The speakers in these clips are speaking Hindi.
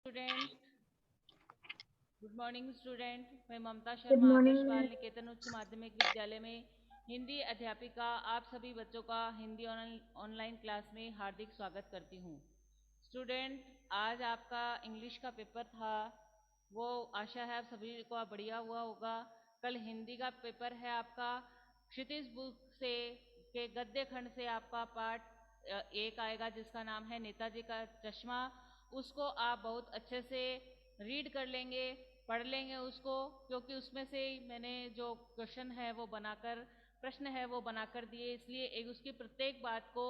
स्टूडेंट। Good morning student. मैं ममता गुड शर्मा मॉर्निंग आदर्श बाल मैम। निकेतन उच्च माध्यमिक विद्यालय में हिंदी अध्यापिका आप सभी बच्चों का हिंदी ऑनलाइन क्लास में हार्दिक स्वागत करती हूँ। स्टूडेंट, आज आपका इंग्लिश का पेपर था, वो आशा है आप सभी को बढ़िया हुआ होगा। कल हिंदी का पेपर है आपका। क्षितिज बुक से के गद्य खंड से आपका पाठ एक आएगा जिसका नाम है नेताजी का चश्मा। उसको आप बहुत अच्छे से रीड कर लेंगे, पढ़ लेंगे उसको, क्योंकि उसमें से मैंने जो क्वेश्चन है वो बनाकर, प्रश्न है वो बनाकर दिए, इसलिए एक उसकी प्रत्येक बात को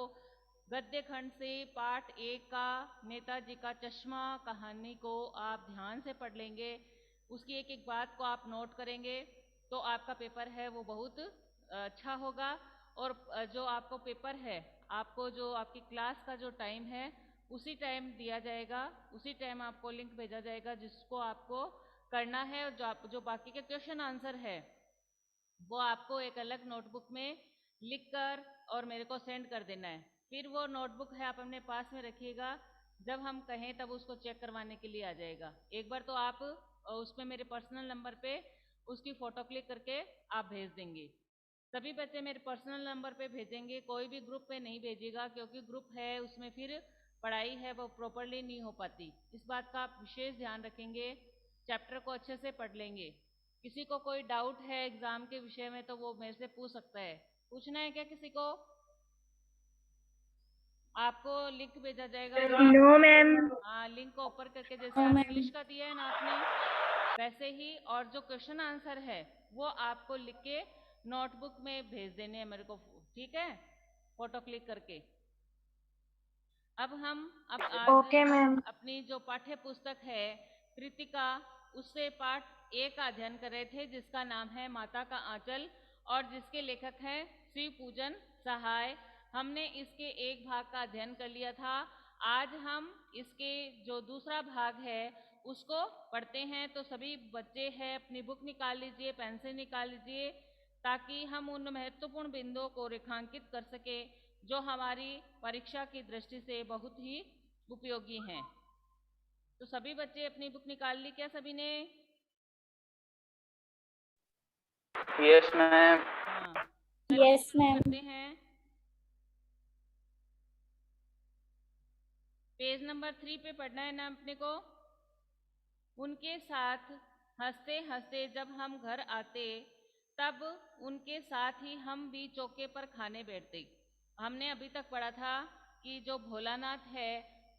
गद्य खंड से पाठ एक का नेताजी का चश्मा कहानी को आप ध्यान से पढ़ लेंगे। उसकी एक एक बात को आप नोट करेंगे तो आपका पेपर है वो बहुत अच्छा होगा। और जो आपको पेपर है, आपको जो आपकी क्लास का जो टाइम है उसी टाइम दिया जाएगा, उसी टाइम आपको लिंक भेजा जाएगा जिसको आपको करना है। और जो बाकी के क्वेश्चन आंसर है वो आपको एक अलग नोटबुक में लिखकर और मेरे को सेंड कर देना है। फिर वो नोटबुक है आप अपने पास में रखिएगा, जब हम कहें तब उसको चेक करवाने के लिए आ जाएगा। एक बार तो आप उसमें मेरे पर्सनल नंबर पे उसकी फ़ोटो क्लिक करके आप भेज देंगे। सभी बच्चे मेरे पर्सनल नंबर पे भेजेंगे, कोई भी ग्रुप पे नहीं भेजिएगा, क्योंकि ग्रुप है उसमें फिर पढ़ाई है वो प्रॉपरली नहीं हो पाती। इस बात का आप विशेष ध्यान रखेंगे, चैप्टर को अच्छे से पढ़ लेंगे। किसी को कोई डाउट है एग्जाम के विषय में तो वो मेरे से पूछ सकता है। पूछना है क्या किसी को? आपको लिंक भेजा जाएगा लिंक। No ma'am. हाँ, लिंक को ओपन करके जैसे नो आज मैम। इंग्लिश का दिया है ना आपने, वैसे ही और जो क्वेश्चन आंसर है वो आपको लिख के नोटबुक में भेज देने हैं मेरे को, ठीक है, फोटो क्लिक करके। अब आज ओके मैम। अपनी जो पाठ्य पुस्तक है कृतिका, उससे पाठ एक का अध्ययन कर रहे थे जिसका नाम है माता का आंचल, और जिसके लेखक हैं शिव पूजन सहाय। हमने इसके एक भाग का अध्ययन कर लिया था। आज हम इसके जो दूसरा भाग है उसको पढ़ते हैं। तो सभी बच्चे हैं अपनी बुक निकाल लीजिए, पेंसिल निकाल लीजिए, ताकि हम उन महत्वपूर्ण बिंदुओं को रेखांकित कर सके जो हमारी परीक्षा की दृष्टि से बहुत ही उपयोगी हैं। तो सभी बच्चे अपनी बुक निकाल ली क्या सभी ने? Yes ma'am. हाँ, चलिए यस शुरू मैम। करते हैं। पेज नंबर 3 पे पढ़ना है ना अपने को। उनके साथ हंसते हंसते जब हम घर आते, तब उनके साथ ही हम भी चौके पर खाने बैठते। हमने अभी तक पढ़ा था कि जो भोलानाथ है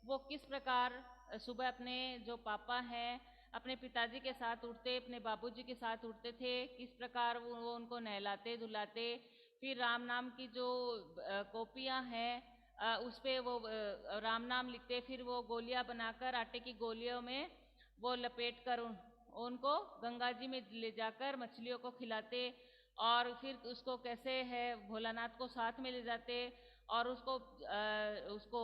वो किस प्रकार सुबह अपने जो पापा हैं अपने पिताजी के साथ उठते, अपने बाबूजी के साथ उठते थे, किस प्रकार वो उनको नहलाते धुलाते। फिर राम नाम की जो कॉपियाँ हैं उस पे वो राम नाम लिखते, फिर वो गोलियां बनाकर आटे की गोलियों में वो लपेट कर उनको गंगा जी में ले जाकर मछलियों को खिलाते। और फिर उसको कैसे है भोलानाथ को साथ में ले जाते और उसको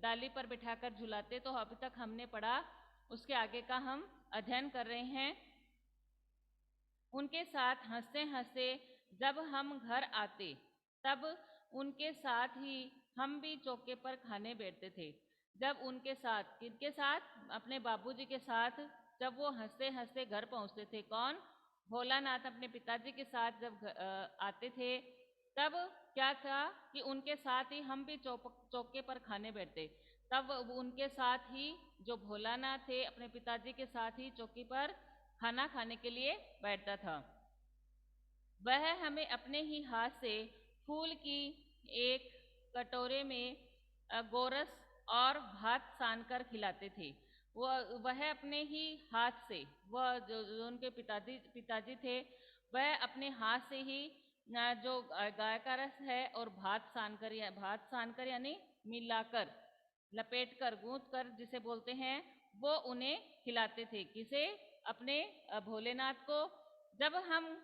डाली पर बिठाकर झुलाते। तो अभी तक हमने पढ़ा, उसके आगे का हम अध्ययन कर रहे हैं। उनके साथ हंसते हंसते जब हम घर आते, तब उनके साथ ही हम भी चौके पर खाने बैठते थे। जब उनके साथ, किनके साथ? अपने बाबूजी के साथ। जब वो हंसते हंसते घर पहुंचते थे, कौन? भोलानाथ अपने पिताजी के साथ जब आते थे, तब क्या था कि उनके साथ ही हम भी चौके पर खाने बैठते। तब उनके साथ ही जो भोलानाथ थे अपने पिताजी के साथ ही चौकी पर खाना खाने के लिए बैठता था। वह हमें अपने ही हाथ से फूल की एक कटोरे में गोरस और भात सान कर खिलाते थे। वह अपने ही हाथ से, वह जो उनके पिताजी थे, वह अपने हाथ से ही जो गाय का रस है और भात सान कर यानी मिलाकर, लपेट कर, गूंथ कर जिसे बोलते हैं, वो उन्हें खिलाते थे। किसे? अपने भोलेनाथ को। जब हम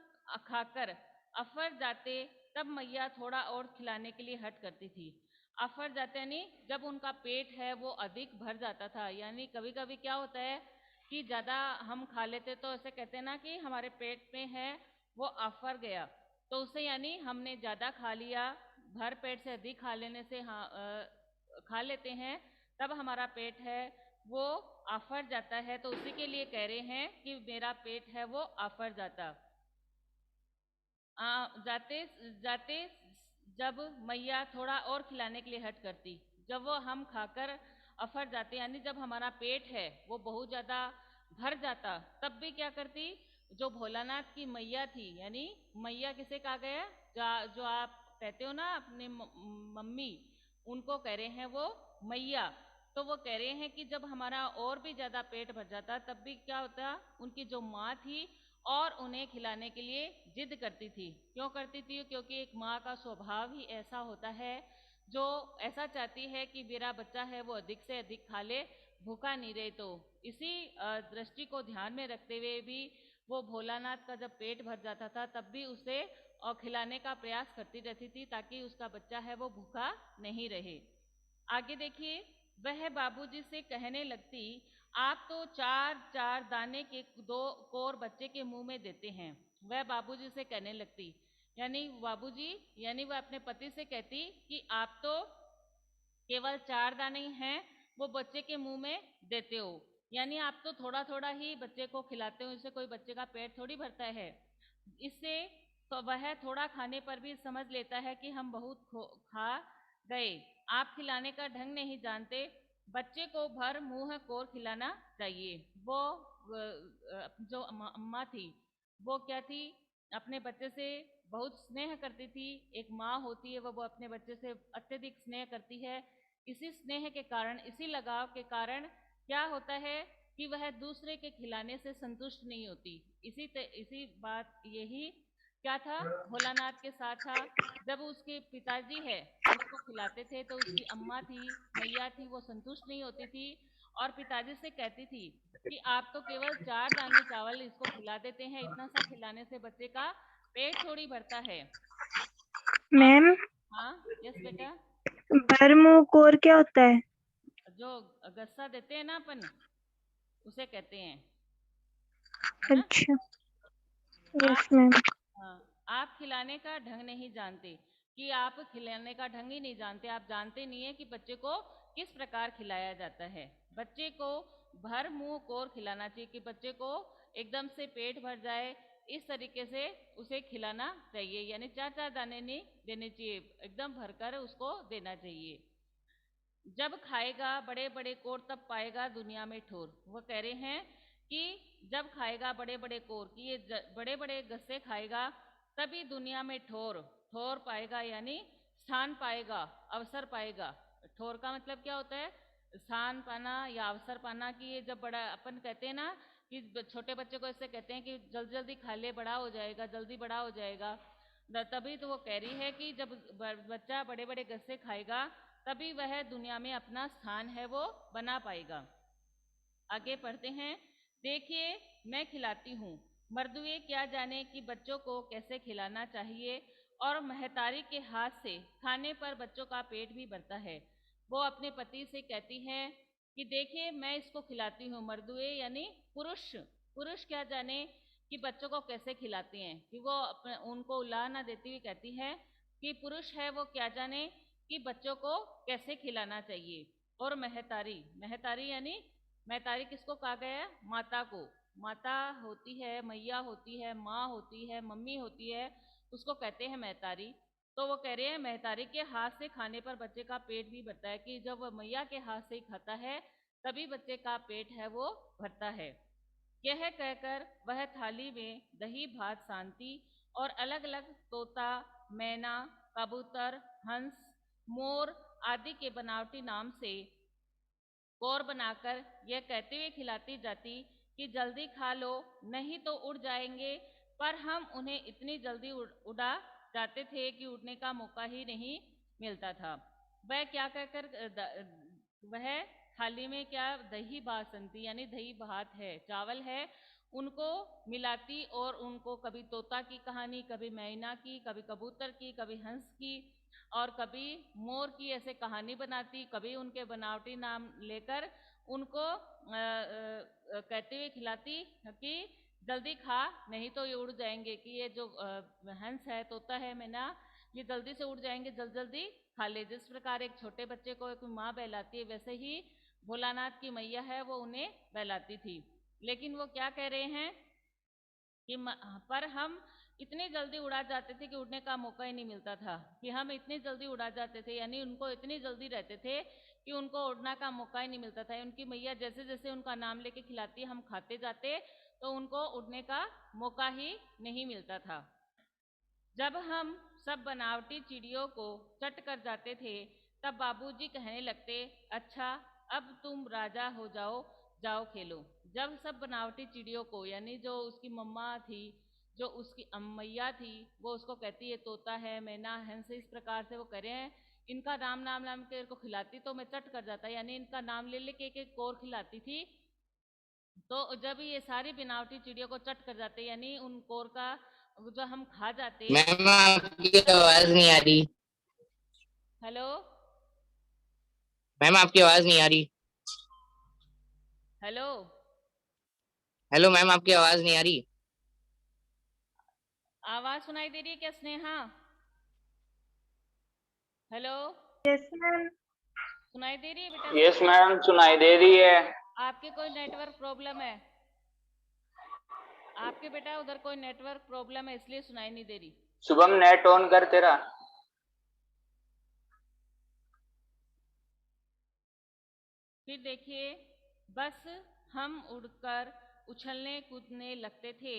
खाकर अफर जाते, तब मैया थोड़ा और खिलाने के लिए हट करती थी। अफर जाते यानी जब उनका पेट है वो अधिक भर जाता था। यानी कभी कभी क्या होता है कि ज़्यादा हम खा लेते, तो ऐसे कहते हैं ना कि हमारे पेट में है वो अफर गया, तो उससे यानी हमने ज़्यादा खा लिया। भर पेट से अधिक खा लेने से, हाँ, खा लेते हैं तब हमारा पेट है वो आफर जाता है, तो उसी के लिए कह रहे हैं कि मेरा पेट है वो आफर जाता। जाते जाते जब मैया थोड़ा और खिलाने के लिए हट करती, जब वो हम खाकर अफर जाते यानी जब हमारा पेट है वो बहुत ज्यादा भर जाता, तब भी क्या करती, जो भोलानाथ की मैया थी, यानी मैया किसे कहा गया, जो आप कहते हो ना अपने मम्मी, उनको कह रहे हैं वो मैया। तो वो कह रहे हैं कि जब हमारा और भी ज्यादा पेट भर जाता तब भी क्या होता, उनकी जो माँ थी और उन्हें खिलाने के लिए जिद करती थी। क्यों करती थी, क्योंकि एक माँ का स्वभाव ही ऐसा होता है, जो ऐसा चाहती है कि मेरा बच्चा है वो अधिक से अधिक खा ले, भूखा नहीं रहे। तो इसी दृष्टि को ध्यान में रखते हुए भी वो भोलानाथ का जब पेट भर जाता था तब भी उसे और खिलाने का प्रयास करती रहती थी, ताकि उसका बच्चा है वो भूखा नहीं रहे। आगे देखिए, वह बाबूजी से कहने लगती, आप तो चार चार दाने के दो कोर बच्चे के मुंह में देते हैं। वह बाबूजी से कहने लगती, यानी बाबूजी, यानी वह अपने पति से कहती कि आप तो केवल चार दाने हैं वो बच्चे के मुंह में देते हो, यानी आप तो थोड़ा थोड़ा ही बच्चे को खिलाते हो, इससे कोई बच्चे का पेट थोड़ी भरता है। इससे तो वह थोड़ा खाने पर भी समझ लेता है कि हम बहुत खा गए। आप खिलाने का ढंग नहीं जानते, बच्चे को भर मुंह कोर खिलाना चाहिए। वो जो अम्मा थी, वो क्या थी, अपने बच्चे से बहुत स्नेह करती थी। एक माँ होती है वो अपने बच्चे से अत्यधिक स्नेह करती है। इसी स्नेह के कारण, इसी लगाव के कारण क्या होता है कि वह दूसरे के खिलाने से संतुष्ट नहीं होती। इसी बात यही क्या था, भोलानाथ के साथ था। जब उसके पिताजी है उसको खिलाते थे तो उसकी अम्मा थी, मैया थी, वो संतुष्ट नहीं होती थी और पिताजी से कहती थी कि आप तो केवल चार दाने चावल इसको खिला देते हैं, इतना सा खिलाने से बच्चे का पेट थोड़ी भरता है। आप, मैम, हाँ, यस बेटा। भरमुंह कोर क्या होता है? जो गस्सा देते हैं ना अपन, उसे कहते हैं, है ना। अच्छा, आप, यस मैम। हाँ, आप खिलाने का ढंग नहीं जानते, कि आप खिलाने का ढंग ही नहीं जानते, आप जानते नहीं है कि बच्चे को किस प्रकार खिलाया जाता है। बच्चे को भर मुंह कोर खिलाना चाहिए, कि बच्चे को एकदम से पेट भर जाए, इस तरीके से उसे खिलाना चाहिए, यानी चार चार दाने नहीं देने चाहिए, एकदम भरकर उसको देना चाहिए। जब खाएगा बड़े बड़े कोर तब पाएगा दुनिया में ठोर। वो कह रहे हैं कि जब खाएगा बड़े बड़े कोर, कि ये बड़े बड़े गस्से खाएगा तभी दुनिया में ठोर ठोर पाएगा, यानी स्थान पाएगा, अवसर पाएगा। ठोर का मतलब क्या होता है, स्थान पाना या अवसर पाना। कि ये जब बड़ा, अपन कहते हैं ना कि छोटे बच्चे को ऐसे कहते हैं कि जल्दी जल्दी खा ले, बड़ा हो जाएगा, जल्दी बड़ा हो जाएगा। तभी तो वो कह रही है कि जब बच्चा बड़े बड़े गस्से खाएगा तभी वह दुनिया में अपना स्थान है वो बना पाएगा। आगे पढ़ते हैं। देखिए मैं खिलाती हूँ, मर्दुए क्या जाने कि बच्चों को कैसे खिलाना चाहिए, और महतारी के हाथ से खाने पर बच्चों का पेट भी भरता है। वो अपने पति से कहती है कि देखिए मैं इसको खिलाती हूँ, मर्दुए यानी पुरुष, पुरुष क्या जाने कि बच्चों को कैसे खिलाते हैं। कि वो उनको उला ना देती हुई कहती है कि पुरुष है वो क्या जाने कि बच्चों को कैसे खिलाना चाहिए। और महतारी, महतारी यानी, महतारी किसको कहा गया है, माता को। माता होती है, मैया होती है, माँ होती है, मम्मी होती है, उसको कहते हैं महतारी। तो वो कह रहे हैं महतारी के हाथ से खाने पर बच्चे का पेट भी भरता है, कि जब वह मैया के हाथ से ही खाता है तभी बच्चे का पेट है वो भरता है। यह कहकर वह थाली में दही भात शांति और अलग अलग तोता, मैना, कबूतर, हंस, मोर आदि के बनावटी नाम से कोर बनाकर यह कहते हुए खिलाती जाती कि जल्दी खा लो नहीं तो उड़ जाएंगे। पर हम उन्हें इतनी जल्दी उड़ा जाते थे कि उड़ने का मौका ही नहीं मिलता था। वह क्या कहकर वह थाली में क्या दही बासंती यानी दही भात है, चावल है, उनको मिलाती और उनको कभी तोता की कहानी, कभी मैना की, कभी कबूतर की, कभी हंस की और कभी मोर की ऐसे कहानी बनाती, कभी उनके बनावटी नाम लेकर उनको कहते हुए खिलाती कि जल्दी खा नहीं तो ये उड़ जाएंगे। कि ये जो हंस है, तोता है, मैना, ये जल्दी से उड़ जाएंगे, जल्दी जल्दी खा ले। जिस प्रकार एक छोटे बच्चे को एक माँ बहलाती है, वैसे ही भोलानाथ की मैया है वो उन्हें बहलाती थी। लेकिन वो क्या कह रहे हैं कि पर हम इतनी जल्दी उड़ा जाते थे कि उड़ने का मौका ही नहीं मिलता था, कि हम इतनी जल्दी उड़ा जाते थे, यानी उनको इतनी जल्दी रहते थे कि उनको उड़ने का मौका ही नहीं मिलता था। उनकी मैया जैसे जैसे उनका नाम लेके खिलाती, हम खाते जाते, तो उनको उड़ने का मौका ही नहीं मिलता था। जब हम सब बनावटी चिड़ियों को चट कर जाते थे, तब बाबूजी कहने लगते, अच्छा अब तुम राजा हो जाओ, जाओ खेलो। जब सब बनावटी चिड़ियों को, यानी जो उसकी मम्मा थी, जो उसकी मैया थी, वो उसको कहती है तोता है, मैना, हंस, इस प्रकार से वो कह रहे हैं, इनका नाम नाम नाम के को खिलाती तो मैं चट कर जाता, यानी इनका नाम ले लेके एक एक कोर खिलाती थी। तो जब ये सारी बनावटी चिड़ियों को चट कर जाते, यानी उन कोर का जो हम खा जाते। मैम आपकी आवाज नहीं आ रही। हेलो मैम आपकी आवाज नहीं आ रही। हेलो हेलो मैम आपकी आवाज नहीं आ रही। आवाज सुनाई दे रही है क्या स्नेहा? Hello yes ma'am. सुनाई दे रही है बेटा? यस स्नेहा, मैम, सुनाई दे रही है। आपके कोई नेटवर्क प्रॉब्लम है? आपके बेटा उधर कोई नेटवर्क प्रॉब्लम है, इसलिए सुनाई नहीं दे रही। शुभम नेट ऑन कर तेरा। फिर देखिए, बस हम उड़कर उछलने कूदने लगते थे।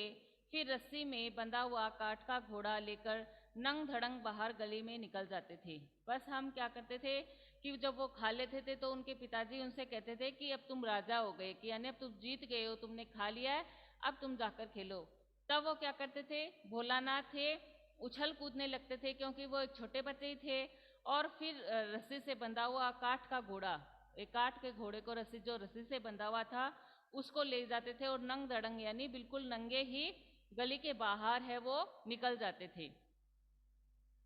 फिर रस्सी में बंधा हुआ काठ का घोड़ा लेकर नंग धड़ंग बाहर गली में निकल जाते थे। बस हम क्या करते थे कि जब वो खा लेते थे तो उनके पिताजी उनसे कहते थे कि अब तुम राजा हो गए, कि यानी अब तुम जीत गए हो, तुमने खा लिया है, अब तुम जाकर खेलो। तब वो क्या करते थे, भोलानाथ थे, उछल कूदने लगते थे, क्योंकि वो एक छोटे बच्चे ही थे। और फिर रस्सी से बंधा हुआ काठ का घोड़ा, एक काठ के घोड़े को रस्सी से बंधा हुआ था, उसको ले जाते थे और नंग धड़ंग यानी बिल्कुल नंगे ही गली के बाहर है वो निकल जाते थे।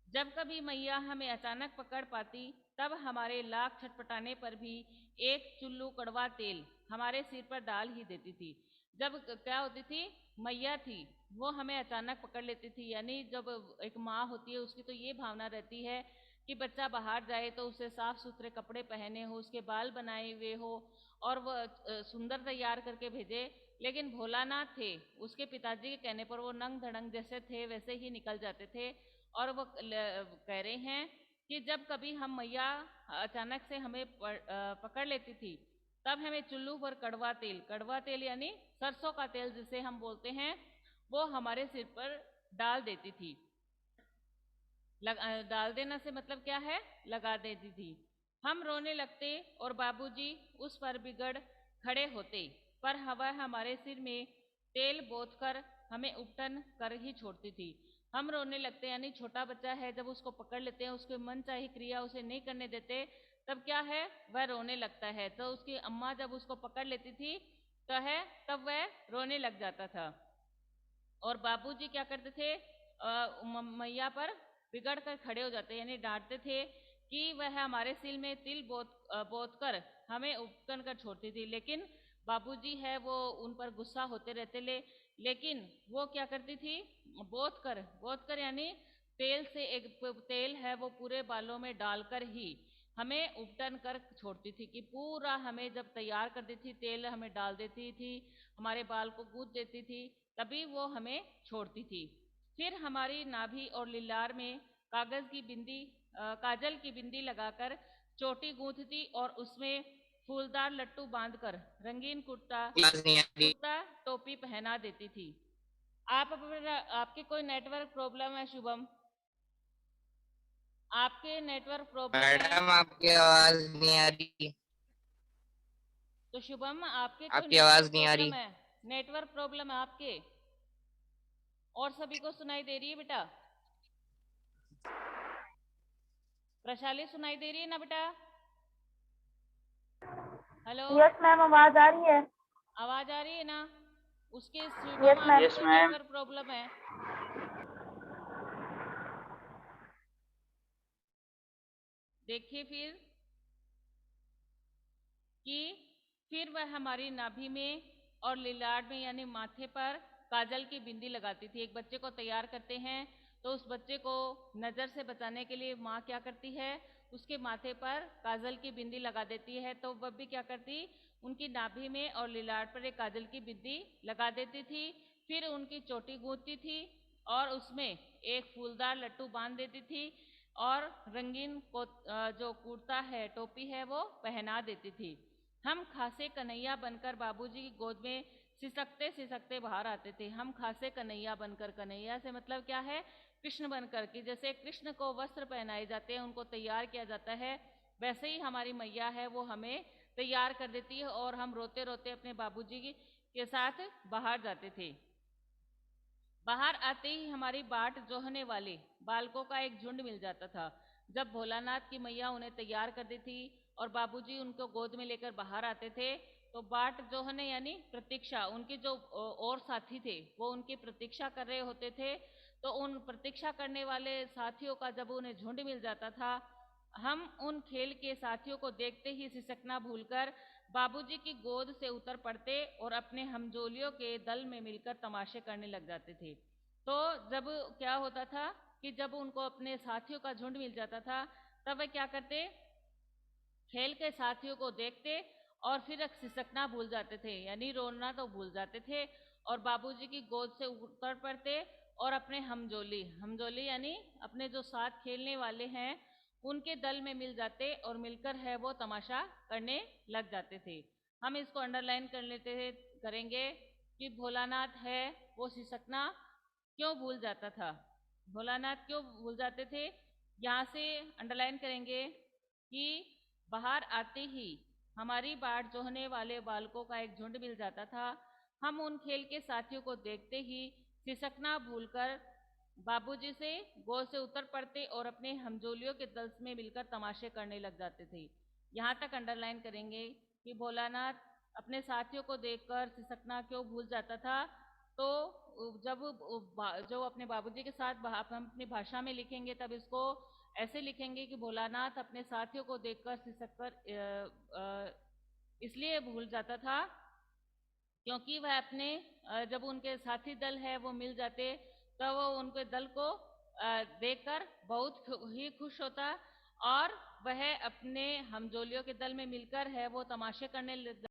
जब कभी मैया हमें अचानक पकड़ पाती, तब हमारे लाख छटपटाने पर भी एक चुल्लू कड़वा तेल हमारे सिर पर डाल ही देती थी। जब क्या होती थी, मैया थी, वो हमें अचानक पकड़ लेती थी, यानी जब एक माँ होती है उसकी तो ये भावना रहती है कि बच्चा बाहर जाए तो उसे साफ सुथरे कपड़े पहने हो, उसके बाल बनाए हुए हो, और वह सुंदर तैयार करके भेजे। लेकिन भोलानाथ थे, उसके पिताजी के कहने पर वो नंग धड़ंग जैसे थे वैसे ही निकल जाते थे। और वो कह रहे हैं कि जब कभी हम मैया अचानक से हमें पकड़ लेती थी, तब हमें चुल्लू पर कड़वा तेल यानी सरसों का तेल जिसे हम बोलते हैं, वो हमारे सिर पर डाल देती थी। डाल देना से मतलब क्या है, लगा देती थी। हम रोने लगते और बाबूजी उस पर बिगड़ खड़े होते, पर हवा हमारे सिर में तेल बोत कर हमें उपटन कर ही छोड़ती थी। हम रोने लगते, यानी छोटा बच्चा है, जब उसको पकड़ लेते हैं, उसके मन चाही क्रिया उसे नहीं करने देते, तब क्या है, वह रोने लगता है। तो उसकी अम्मा जब उसको पकड़ लेती थी तो है, तब वह रोने लग जाता था। और बाबूजी क्या करते थे, मैया पर बिगड़ कर खड़े हो जाते, यानी डांटते थे कि वह हमारे सिल में तिल बोत कर हमें उपटन कर छोड़ती थी। लेकिन बाबूजी है वो उन पर गुस्सा होते रहते लेकिन वो क्या करती थी, बोत कर यानी तेल से एक तेल है वो पूरे बालों में डालकर ही हमें उपटन कर छोड़ती थी, कि पूरा हमें जब तैयार कर देती थी, तेल हमें डाल देती थी, हमारे बाल को गूंथ देती थी, तभी वो हमें छोड़ती थी। फिर हमारी नाभि और लिलार में काजल की बिंदी लगाकर चोटी गूंथती और उसमें फूलदार लट्टू बांधकर रंगीन आवाज नहीं आ रही। कुर्ता टोपी पहना देती थी। आपके कोई नेटवर्क प्रॉब्लम है शुभम? आपके नेटवर्क प्रॉब्लम है मैडम आपकी आवाज नहीं आ रही। तो शुभम आपके कोई आपकी नेटवर्क आवाज नहीं आ प्रॉब्लम रही। है? नेटवर्क प्रॉब्लम है आपके? और सभी को सुनाई दे रही है बेटा? प्रशाली सुनाई दे रही है ना बेटा? हेलो यस मैम, आवाज आ रही है। आवाज आ रही है ना? उसके शुभम यस मैम। आपकी यस कोई मैम। नेटवर्क प्रॉब्लम है? देखिए फिर वह हमारी नाभि में और लिलार में यानी माथे पर काजल की बिंदी लगाती थी। एक बच्चे को तैयार करते हैं तो उस बच्चे को नज़र से बचाने के लिए माँ क्या करती है, उसके माथे पर काजल की बिंदी लगा देती है, तो वह भी क्या करती, उनकी नाभि में और लिलाट पर एक काजल की बिंदी लगा देती थी। फिर उनकी चोटी गूंथती थी और उसमें एक फूलदार लट्टू बांध देती थी और रंगीन जो कुर्ता है, टोपी है, वो पहना देती थी। हम खासे कन्हैया बनकर बाबूजी की गोद में सिसकते सिसकते बाहर आते थे। हम खासे कन्हैया बनकर, कन्हैया से मतलब क्या है, कृष्ण बनकर, कि जैसे कृष्ण को वस्त्र पहनाए जाते हैं, उनको तैयार किया जाता है, वैसे ही हमारी मैया है वो हमें तैयार कर देती है और हम रोते रोते अपने बाबूजी के साथ बाहर जाते थे। बाहर आते ही हमारी बाट जोहने वाले बालकों का एक झुंड मिल जाता था। जब भोलानाथ की मैया उन्हें तैयार कर देती और बाबूजी उनको गोद में लेकर बाहर आते थे, तो बाट जोहने यानी प्रतीक्षा, उनके जो और साथी थे वो उनकी प्रतीक्षा कर रहे होते थे। तो उन प्रतीक्षा करने वाले साथियों का जब उन्हें झुंड मिल जाता था, हम उन खेल के साथियों को देखते ही सिसकना भूलकर बाबूजी की गोद से उतर पड़ते और अपने हमजोलियों के दल में मिलकर तमाशे करने लग जाते थे। तो जब क्या होता था कि जब उनको अपने साथियों का झुंड मिल जाता था, तब वे क्या करते, खेल के साथियों को देखते और फिर सिसकना भूल जाते थे, यानी रोना तो भूल जाते थे और बाबूजी की गोद से उतर पड़ते और अपने हमजोली, हमजोली यानी अपने जो साथ खेलने वाले हैं, उनके दल में मिल जाते और मिलकर है वो तमाशा करने लग जाते थे। हम इसको अंडरलाइन कर लेते थे, करेंगे कि भोलानाथ है वो सिसकना क्यों भूल जाता था, भोलानाथ क्यों भूल जाते थे। यहाँ से अंडरलाइन करेंगे कि बाहर आते ही हमारी बाट जोहने वाले बालकों का एक झुंड मिल जाता था। हम उन खेल के साथियों को देखते ही सिसकना भूलकर बाबूजी से गोद से उतर पड़ते और अपने हमजोलियों के दल में मिलकर तमाशे करने लग जाते थे। यहाँ तक अंडरलाइन करेंगे कि भोलानाथ अपने साथियों को देखकर सिसकना क्यों भूल जाता था। तो जब जो अपने बाबूजी के साथ हम अपनी भाषा में लिखेंगे तब इसको ऐसे लिखेंगे कि भोलानाथ अपने साथियों को देखकर सिसककर इसलिए भूल जाता था क्योंकि वह अपने जब उनके साथी दल है वो मिल जाते, तो वो उनके दल को देखकर बहुत ही खुश होता और वह अपने हमजोलियों के दल में मिलकर है वो तमाशे करने